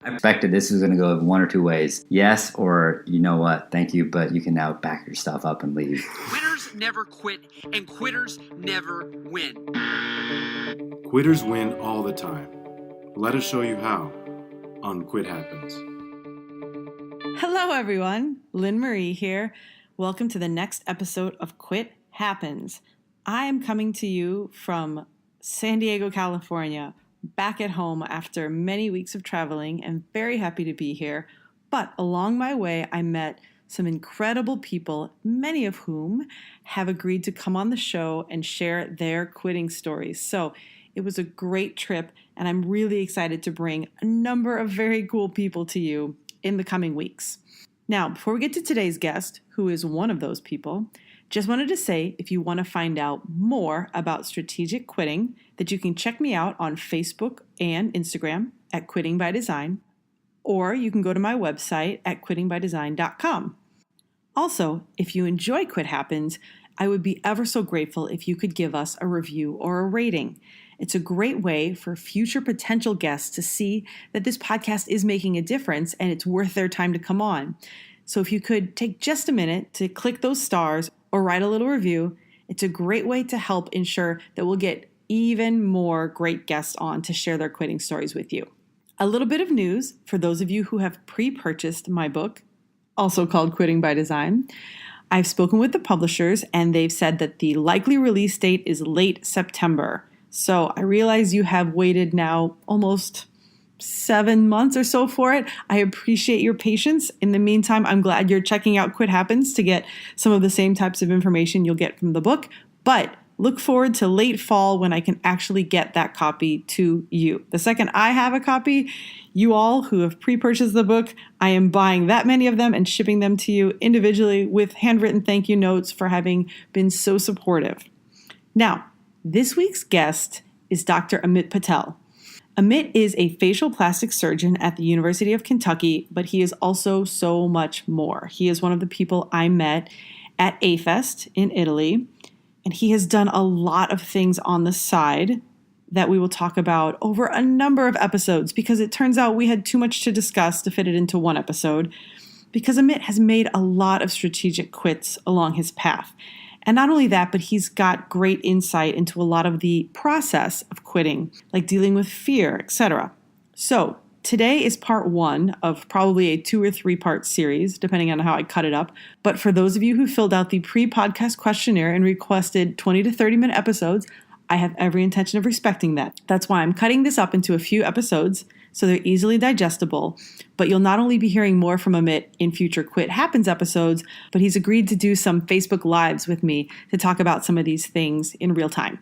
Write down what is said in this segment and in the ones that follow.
I expected this was going to go one or two ways. Yes, or you know what, thank you, but you can now back your stuff up and leave. Quitters never quit, and quitters never win. Quitters win all the time. Let us show you how on Quit Happens. Hello, everyone. Lynn Marie here. Welcome to the next episode of Quit Happens. I am coming to you from San Diego, California, back at home after many weeks of traveling and very happy to be here. But along my way, I met some incredible people, many of whom have agreed to come on the show and share their quitting stories. So it was a great trip, and I'm really excited to bring a number of very cool people to you in the coming weeks. Now, before we get to today's guest, who is one of those people, just wanted to say if you want to find out more about strategic quitting, that you can check me out on Facebook and Instagram at Quitting by Design, or you can go to my website at quittingbydesign.com. Also, if you enjoy Quit Happens, I would be ever so grateful if you could give us a review or a rating. It's a great way for future potential guests to see that this podcast is making a difference and it's worth their time to come on. So if you could take just a minute to click those stars or write a little review, it's a great way to help ensure that we'll get even more great guests on to share their quitting stories with you. A little bit of news for those of you who have pre-purchased my book, also called Quitting by Design. I've spoken with the publishers and they've said that the likely release date is late September. So I realize you have waited now almost 7 months or so for it. I appreciate your patience. In the meantime, I'm glad you're checking out Quit Happens to get some of the same types of information you'll get from the book. But look forward to late fall when I can actually get that copy to you. The second I have a copy, you all who have pre-purchased the book, I am buying that many of them and shipping them to you individually with handwritten thank you notes for having been so supportive. Now, this week's guest is Dr. Amit Patel. Amit is a facial plastic surgeon at the University of Kentucky, but he is also so much more. He is one of the people I met at A-Fest in Italy, and he has done a lot of things on the side that we will talk about over a number of episodes because it turns out we had too much to discuss to fit it into one episode because Amit has made a lot of strategic quits along his path. And not only that, but he's got great insight into a lot of the process of quitting, like dealing with fear, etc. So today is part 1 of probably a 2 or 3 part series, depending on how I cut it up. But for those of you who filled out the pre-podcast questionnaire and requested 20 to 30 minute episodes, I have every intention of respecting that. That's why I'm cutting this up into a few episodes so they're easily digestible. But you'll not only be hearing more from Amit in future Quit Happens episodes, but he's agreed to do some Facebook Lives with me to talk about some of these things in real time.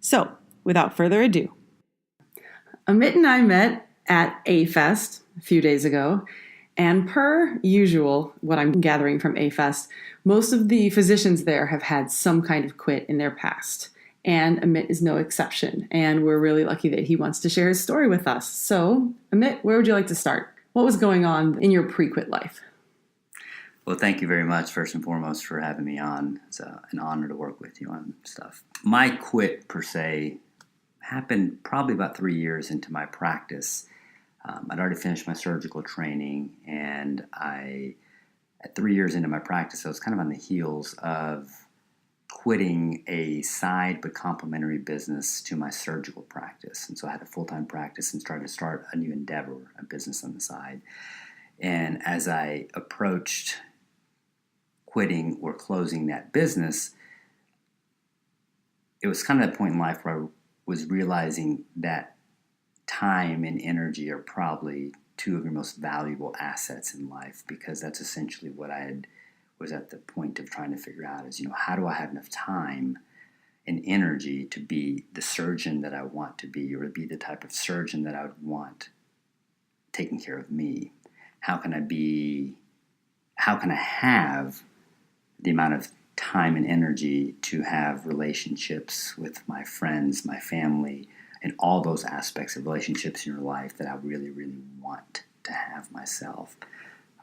So, without further ado, Amit and I met at A-Fest a few days ago, and per usual, what I'm gathering from A-Fest, most of the physicians there have had some kind of quit in their past. And Amit is no exception. And we're really lucky that he wants to share his story with us. So, Amit, where would you like to start? What was going on in your pre-quit life? Well, thank you very much, first and foremost, for having me on. It's an honor to work with you on stuff. My quit, per se, happened probably about 3 years into my practice. I'd already finished my surgical training, and at 3 years into my practice, I was kind of on the heels of quitting a side but complementary business to my surgical practice. And so I had a full-time practice and started to start a new endeavor, a business on the side. And as I approached quitting or closing that business, it was kind of that point in life where I was realizing that time and energy are probably 2 of your most valuable assets in life, because that's essentially what was at the point of trying to figure out is, how do I have enough time and energy to be the surgeon that I want to be, or to be the type of surgeon that I would want taking care of me? How can I have the amount of time and energy to have relationships with my friends, my family, and all those aspects of relationships in your life that I really, really want to have myself?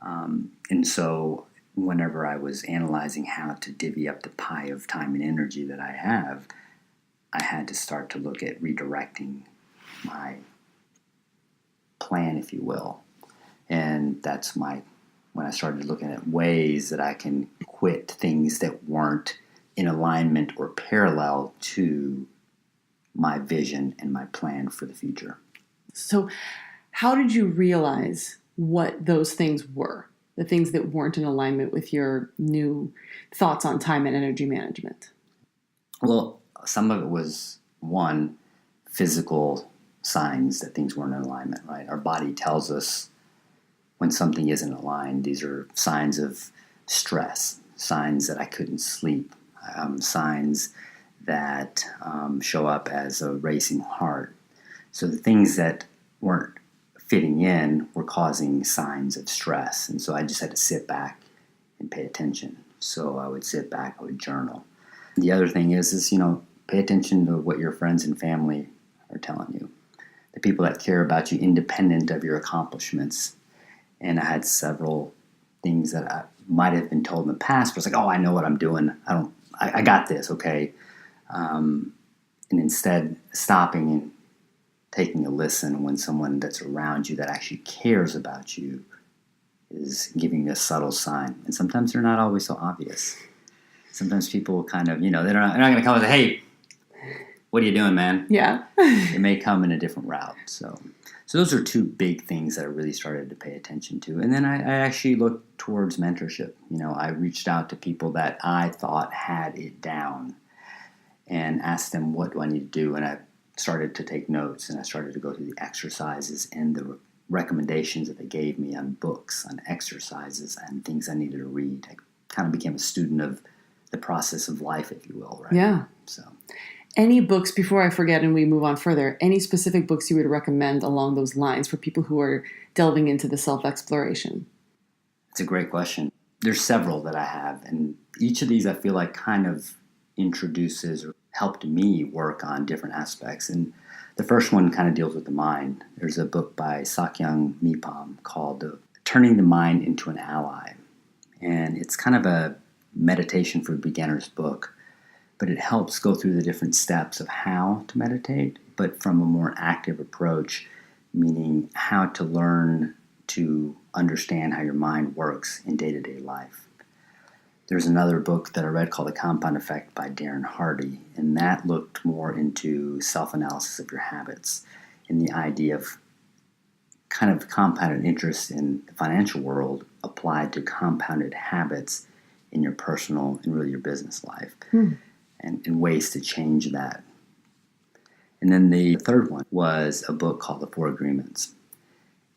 And so whenever I was analyzing how to divvy up the pie of time and energy that I have, I had to start to look at redirecting my plan, if you will. And that's when I started looking at ways that I can quit things that weren't in alignment or parallel to my vision and my plan for the future. So, how did you realize what those things were? The things that weren't in alignment with your new thoughts on time and energy management? Well, some of it was, one, physical signs that things weren't in alignment, right? Our body tells us when something isn't aligned. These are signs of stress, signs that I couldn't sleep, signs that show up as a racing heart. So the things that weren't fitting in were causing signs of stress. And so I just had to sit back and pay attention. So I would sit back, I would journal. The other thing is pay attention to what your friends and family are telling you. The people that care about you independent of your accomplishments. And I had several things that I might have been told in the past, but it's like, oh, I know what I'm doing. I got this, okay? And instead stopping and taking a listen when someone that's around you that actually cares about you is giving you a subtle sign. And sometimes they're not always so obvious. Sometimes people kind of, they're not going to come and say, hey, what are you doing, man? Yeah. It may come in a different route. So those are two big things that I really started to pay attention to. And then I actually looked towards mentorship. I reached out to people that I thought had it down and asked them, what do I need to do? And I started to take notes, and I started to go through the exercises and the recommendations that they gave me on books, on exercises, and things I needed to read. I kind of became a student of the process of life, if you will, right? Yeah. So, any books, before I forget and we move on further, any specific books you would recommend along those lines for people who are delving into the self-exploration? It's a great question. There's several that I have, and each of these I feel like kind of introduces or helped me work on different aspects. And the first one kind of deals with the mind. There's a book by Sakyong Mipam called Turning the Mind into an Ally. And it's kind of a meditation for beginners book, but it helps go through the different steps of how to meditate, but from a more active approach, meaning how to learn to understand how your mind works in day-to-day life. There's another book that I read called The Compound Effect by Darren Hardy, and that looked more into self-analysis of your habits and the idea of kind of compounded interest in the financial world applied to compounded habits in your personal and really your business life, and ways to change that. And then the third one was a book called The Four Agreements.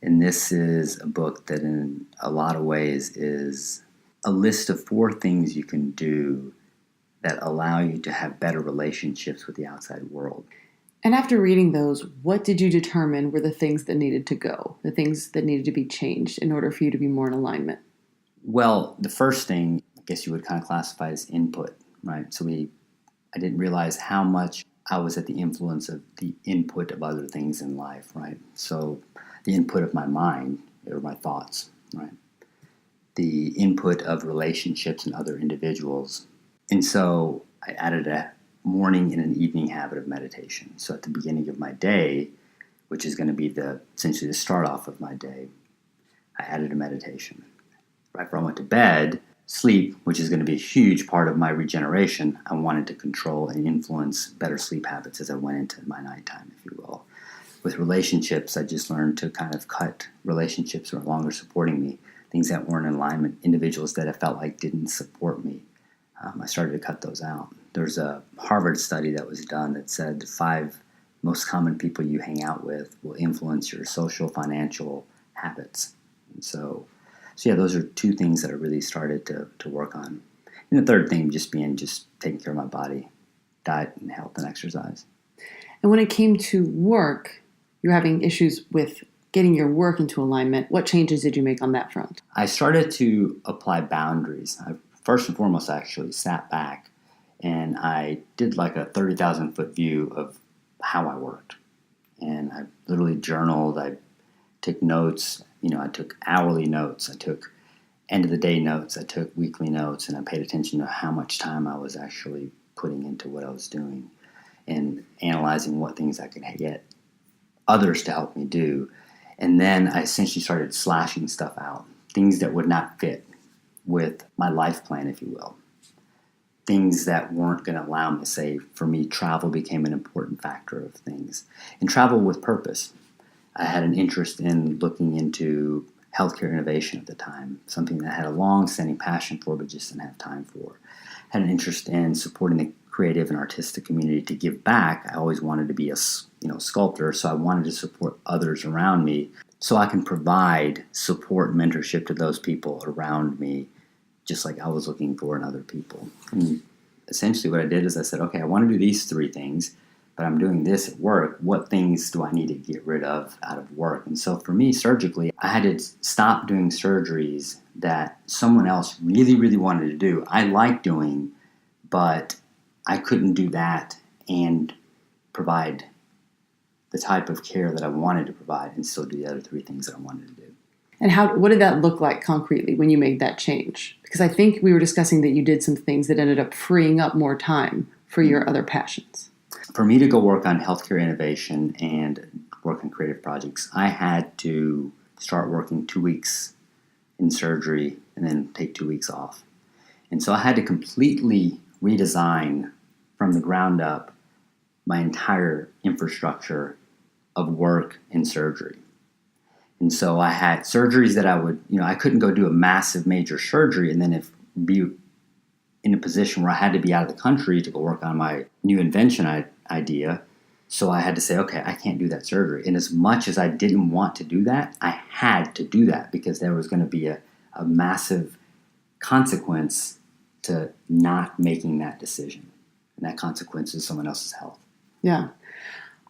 And this is a book that in a lot of ways is a list of 4 things you can do that allow you to have better relationships with the outside world. And after reading those, what did you determine were the things that needed to go, the things that needed to be changed in order for you to be more in alignment? Well, the first thing, I guess you would kind of classify as input, right? So I didn't realize how much I was at the influence of the input of other things in life, right? So the input of my mind or my thoughts, right? The input of relationships and other individuals. And so I added a morning and an evening habit of meditation. So at the beginning of my day, which is going to be essentially the start off of my day, I added a meditation. Right before I went to bed, sleep, which is going to be a huge part of my regeneration, I wanted to control and influence better sleep habits as I went into my nighttime, if you will. With relationships, I just learned to kind of cut relationships that were no longer supporting me, things that weren't in alignment, individuals that I felt like didn't support me. I started to cut those out. There's a Harvard study that was done that said the 5 most common people you hang out with will influence your social, financial habits. And so yeah, those are 2 things that I really started to work on. And the third thing just taking care of my body, diet and health and exercise. And when it came to work, you're having issues with getting your work into alignment. What changes did you make on that front? I started to apply boundaries. First and foremost, I actually sat back and I did like a 30,000 foot view of how I worked. And I literally journaled. I took notes. I took hourly notes. I took end of the day notes. I took weekly notes, and I paid attention to how much time I was actually putting into what I was doing and analyzing what things I could get others to help me do. And then I essentially started slashing stuff out, things that would not fit with my life plan, if you will. Things that weren't going to allow me to say, for me, travel became an important factor of things. And travel with purpose. I had an interest in looking into healthcare innovation at the time, something that I had a long-standing passion for but just didn't have time for. I had an interest in supporting the creative and artistic community to give back. I always wanted to be a sculptor, so I wanted to support others around me so I can provide support and mentorship to those people around me, just like I was looking for in other people. And essentially what I did is I said, okay, I want to do these 3 things, but I'm doing this at work. What things do I need to get rid of out of work? And so for me, surgically, I had to stop doing surgeries that someone else really, really wanted to do. I like doing, but I couldn't do that and provide the type of care that I wanted to provide and still do the other 3 things that I wanted to do. And what did that look like concretely when you made that change? Because I think we were discussing that you did some things that ended up freeing up more time for your other passions. For me to go work on healthcare innovation and work on creative projects, I had to start working 2 weeks in surgery and then take 2 weeks off. And so I had to completely redesign from the ground up my entire infrastructure of work and surgery. And so I had surgeries that I couldn't go do a massive major surgery and then be in a position where I had to be out of the country to go work on my new invention idea. So I had to say, okay, I can't do that surgery. And as much as I didn't want to do that, I had to do that because there was going to be a massive consequence to not making that decision. And that consequence is someone else's health. Yeah.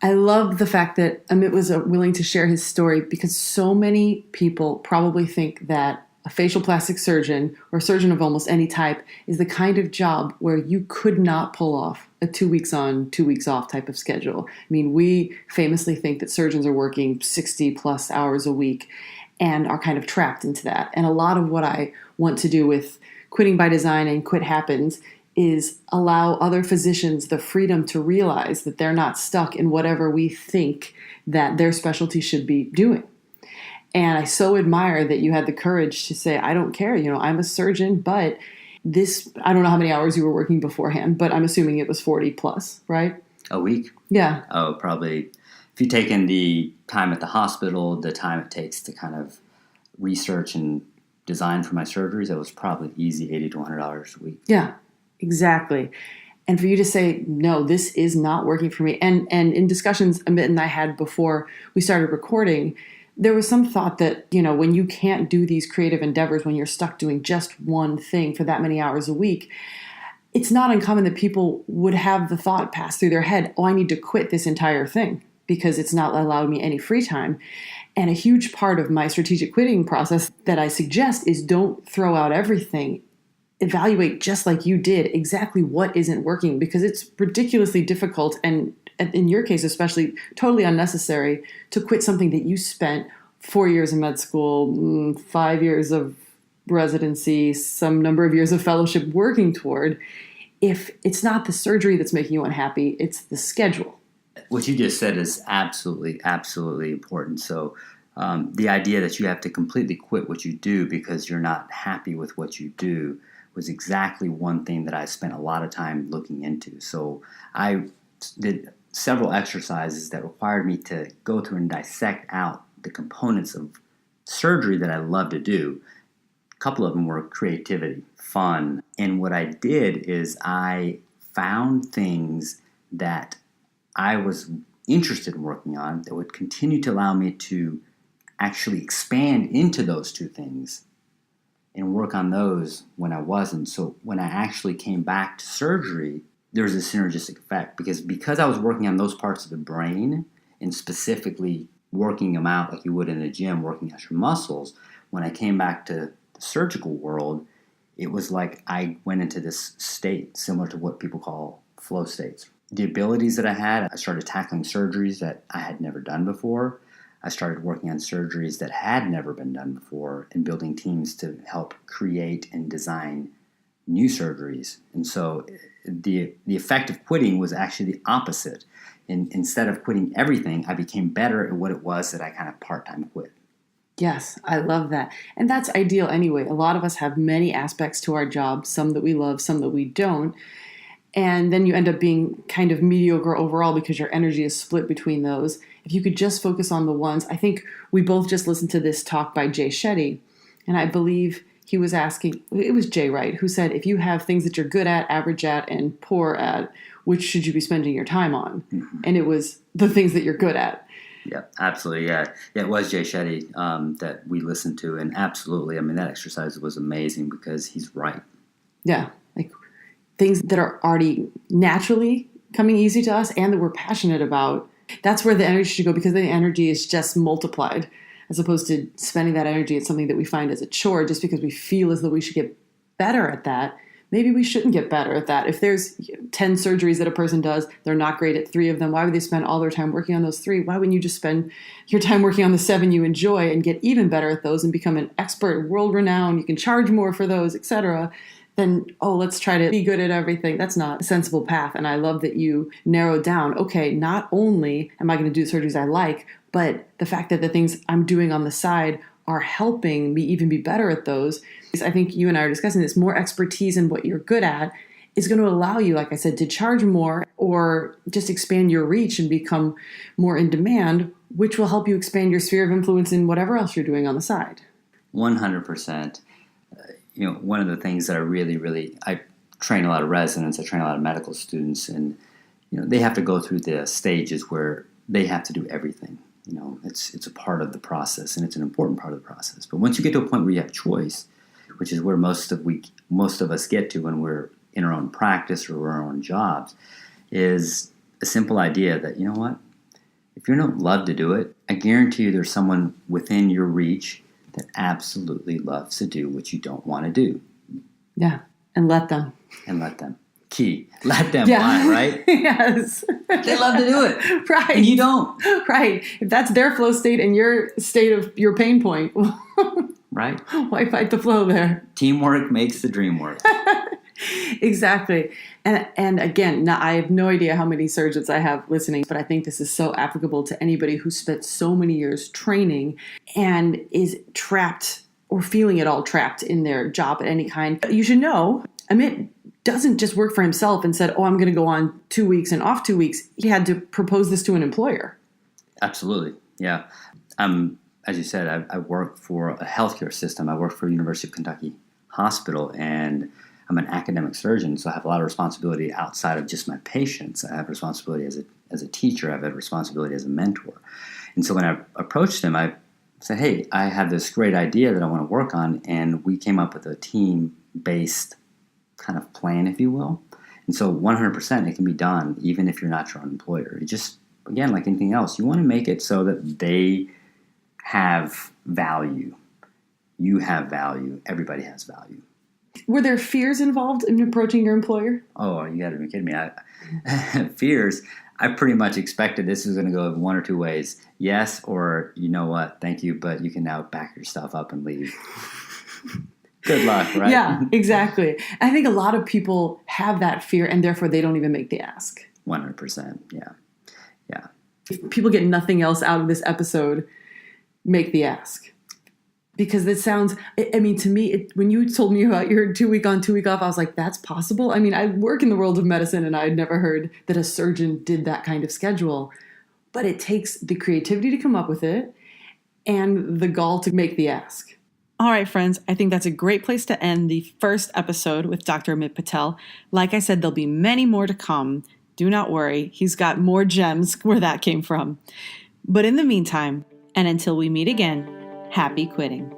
I love the fact that Amit was willing to share his story because so many people probably think that a facial plastic surgeon or surgeon of almost any type is the kind of job where you could not pull off a 2 weeks on, 2 weeks off type of schedule. I mean, we famously think that surgeons are working 60 plus hours a week and are kind of trapped into that. And a lot of what I want to do with Quitting by Design and Quit Happens is allow other physicians the freedom to realize that they're not stuck in whatever we think that their specialty should be doing. And I so admire that you had the courage to say, I don't care, I'm a surgeon, but I don't know how many hours you were working beforehand, but I'm assuming it was 40 plus, right? A week? Yeah. Oh, probably. If you take in the time at the hospital, the time it takes to kind of research and design for my surgeries, it was probably easy $80 to $100 a week. Yeah. Exactly. And for you to say, no, this is not working for me. And in discussions Amit and I had before we started recording, there was some thought that, when you can't do these creative endeavors, when you're stuck doing just one thing for that many hours a week, it's not uncommon that people would have the thought pass through their head, oh, I need to quit this entire thing because it's not allowing me any free time. And a huge part of my strategic quitting process that I suggest is don't throw out everything. Evaluate, just like you did, exactly what isn't working because it's ridiculously difficult and in your case especially totally unnecessary to quit something that you spent 4 years in med school, 5 years of residency, some number of years of fellowship working toward. If it's not the surgery that's making you unhappy, it's the schedule. What you just said is absolutely, absolutely important. So the idea that you have to completely quit what you do because you're not happy with what you do was exactly one thing that I spent a lot of time looking into. So I did several exercises that required me to go through and dissect out the components of surgery that I love to do. A couple of them were creativity, fun. And what I did is I found things that I was interested in working on that would continue to allow me to actually expand into those 2 things and work on those when I wasn't. So when I actually came back to surgery, there was a synergistic effect because I was working on those parts of the brain and specifically working them out like you would in a gym, working out your muscles. When I came back to the surgical world, it was like I went into this state similar to what people call flow states. The abilities that I had, I started tackling surgeries that I had never done before. I started working on surgeries that had never been done before and building teams to help create and design new surgeries. And so the effect of quitting was actually the opposite. And instead of quitting everything, I became better at what it was that I kind of part-time quit. Yes, I love that. And that's ideal anyway. A lot of us have many aspects to our job, some that we love, some that we don't. And then you end up being kind of mediocre overall because your energy is split between those. If you could just focus on the ones, I think we both just listened to this talk by Jay Shetty, and I believe he was asking, it was Jay Wright, who said, if you have things that you're good at, average at, and poor at, which should you be spending your time on? Mm-hmm. And it was the things that you're good at. Yeah, absolutely. Yeah, it was Jay Shetty that we listened to, and absolutely. I mean, that exercise was amazing because he's right. Yeah, like things that are already naturally coming easy to us and that we're passionate about. That's where the energy should go, because the energy is just multiplied, as opposed to spending that energy at something that we find as a chore just because we feel as though we should get better at that. Maybe we shouldn't get better at that. If there's 10 surgeries that a person does, they're not great at 3 of them. Why would they spend all their time working on those 3? Why wouldn't you just spend your time working on the 7 you enjoy and get even better at those and become an expert, world-renowned, you can charge more for those, etc. Then, let's try to be good at everything. That's not a sensible path. And I love that you narrowed down, okay, not only am I going to do the surgeries I like, but the fact that the things I'm doing on the side are helping me even be better at those. I think you and I are discussing this. More expertise in what you're good at is going to allow you, like I said, to charge more or just expand your reach and become more in demand, which will help you expand your sphere of influence in whatever else you're doing on the side. 100%. One of the things that I train a lot of residents, I train a lot of medical students, and they have to go through the stages where they have to do everything. It's a part of the process, and it's an important part of the process. But once you get to a point where you have choice, which is where most of us get to when we're in our own practice or our own jobs, is a simple idea that, you know what, if you don't love to do it, I guarantee you there's someone within your reach that absolutely loves to do what you don't want to do. Yeah, and let them. Key. Let them fly, right? Yes. They love to do it. Right. And you don't. Right. If that's their flow state and your state of your pain point, right? Why fight the flow there? Teamwork makes the dream work. Exactly. And again, I have no idea how many surgeons I have listening, but I think this is so applicable to anybody who spent so many years training and is trapped or feeling at all trapped in their job at any kind. You should know, Amit doesn't just work for himself and said, I'm going to go on 2 weeks and off 2 weeks. He had to propose this to an employer. Absolutely. Yeah. As you said, I work for a healthcare system. I work for University of Kentucky Hospital, and I'm an academic surgeon, so I have a lot of responsibility outside of just my patients. I have responsibility as a teacher. I have a responsibility as a mentor. And so when I approached him, I said, hey, I have this great idea that I want to work on, and we came up with a team-based kind of plan, if you will. And so 100% it can be done even if you're not your own employer. It just, again, like anything else, you want to make it so that they have value. You have value. Everybody has value. Were there fears involved in approaching your employer? Oh, you got to be kidding me. Fears. I pretty much expected this was going to go one or two ways. Yes, or you know what, thank you, but you can now back your stuff up and leave. Good luck, right? Yeah, exactly. I think a lot of people have that fear, and therefore they don't even make the ask. 100%, yeah. If people get nothing else out of this episode, make the ask. Because it sounds, to me, when you told me about your 2 week on, 2 week off, I was like, that's possible? I work in the world of medicine, and I had never heard that a surgeon did that kind of schedule. But it takes the creativity to come up with it and the gall to make the ask. All right, friends, I think that's a great place to end the first episode with Dr. Amit Patel. Like I said, there'll be many more to come. Do not worry. He's got more gems where that came from. But in the meantime, and until we meet again, happy quitting.